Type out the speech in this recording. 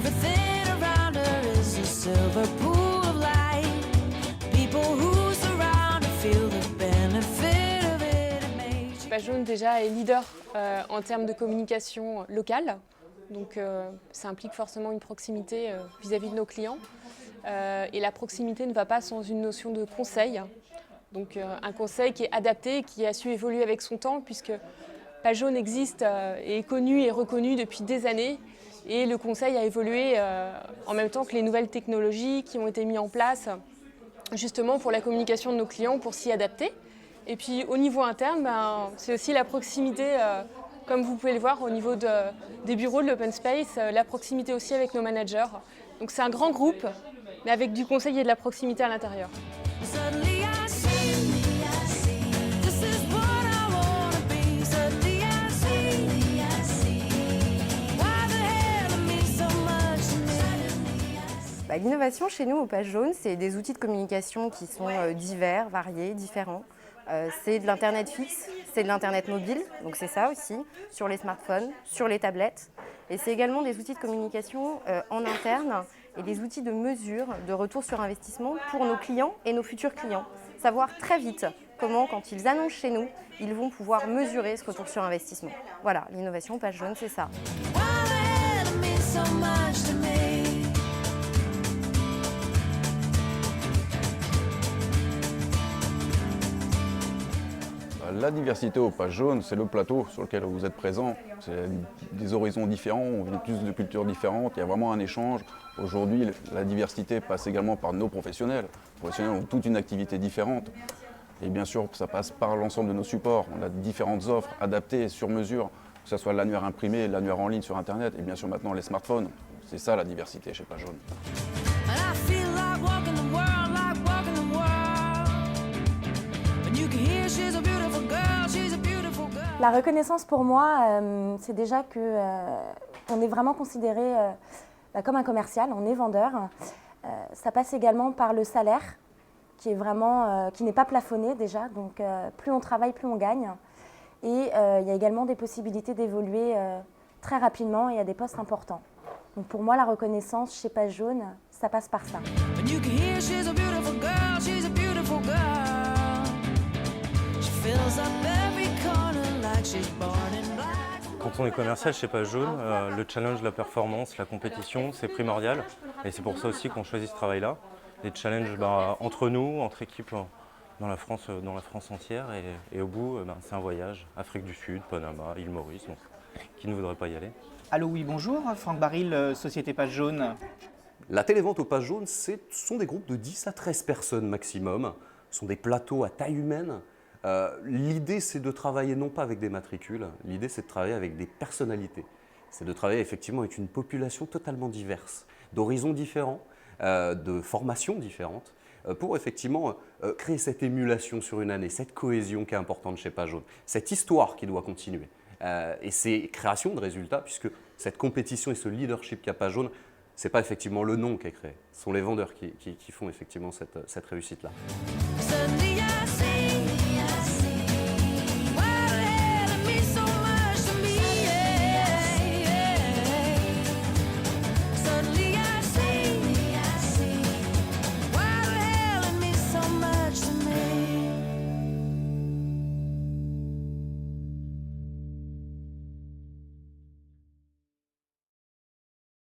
Everything around her is a silver pool of light. People who surround her feel the benefit of it. It makes you... Page Jaune déjà est leader en termes de communication locale. Donc ça implique forcément une proximité vis-à-vis de nos clients. Et la proximité ne va pas sans une notion de conseil. Donc un conseil qui est adapté, qui a su évoluer avec son temps, puisque Page Jaune existe et est connu et reconnu depuis des années. Et le conseil a évolué en même temps que les nouvelles technologies qui ont été mises en place justement pour la communication de nos clients, pour s'y adapter. Et puis au niveau interne, c'est aussi la proximité, comme vous pouvez le voir au niveau des bureaux de l'Open Space, la proximité aussi avec nos managers. Donc c'est un grand groupe, mais avec du conseil et de la proximité à l'intérieur. Suddenly I see, this is what I wanna be. Suddenly I see, why the hell it means so much to me. L'innovation chez nous au Page Jaune, c'est des outils de communication qui sont divers, variés, différents. C'est de l'internet fixe, c'est de l'internet mobile, donc c'est ça aussi, sur les smartphones, sur les tablettes. Et c'est également des outils de communication en interne et des outils de mesure, de retour sur investissement pour nos clients et nos futurs clients. Savoir très vite comment, quand ils annoncent chez nous, ils vont pouvoir mesurer ce retour sur investissement. Voilà, l'innovation Page Jaune, c'est ça. Why the hell it means so much to me. La diversité au Page Jaune, c'est le plateau sur lequel vous êtes présent. C'est des horizons différents, on vient tous de cultures différentes, il y a vraiment un échange. Aujourd'hui, la diversité passe également par nos professionnels. Les professionnels ont toute une activité différente. Et bien sûr, ça passe par l'ensemble de nos supports. On a différentes offres adaptées sur mesure, que ce soit l'annuaire imprimé, l'annuaire en ligne sur Internet et bien sûr maintenant les smartphones. C'est ça la diversité chez Page Jaune. And I feel like walking the world, like walking the world. And you can hear she's a beautiful girl, she's a beautiful girl. La reconnaissance pour moi, c'est déjà qu'on est vraiment considéré comme un commercial, on est vendeur. Ça passe également par le salaire qui est vraiment, qui n'est pas plafonné déjà, donc plus on travaille, plus on gagne. Et il y a également des possibilités d'évoluer très rapidement et à des postes importants. Donc pour moi, la reconnaissance chez Page Jaune, ça passe par ça. And you can hear she's a beautiful girl, she's a beautiful girl. She fills up every corner like she's born in black. Quand on est commercial chez Page Jaune, le challenge, la performance, la compétition, c'est primordial. Et c'est pour ça aussi qu'on choisit ce travail-là. Des challenges entre nous, entre équipes dans la France entière. Et au bout, c'est un voyage. Afrique du Sud, Panama, île Maurice. Donc, qui ne voudrait pas y aller? Allô, oui, bonjour. Franck Baril, Société Page Jaune. La télévente au Page Jaune, ce sont des groupes de 10 à 13 personnes maximum. Ce sont des plateaux à taille humaine. L'idée, c'est de travailler non pas avec des matricules, l'idée, c'est de travailler avec des personnalités. C'est de travailler effectivement avec une population totalement diverse, d'horizons différents, de formations différentes, pour effectivement créer cette émulation sur une année, cette cohésion qui est importante chez Page Jaune, cette histoire qui doit continuer. Et ces créations de résultats, puisque cette compétition et ce leadership qu'a Page Jaune, ce n'est pas effectivement le nom qui est créé, ce sont les vendeurs qui font effectivement cette réussite-là. Suddenly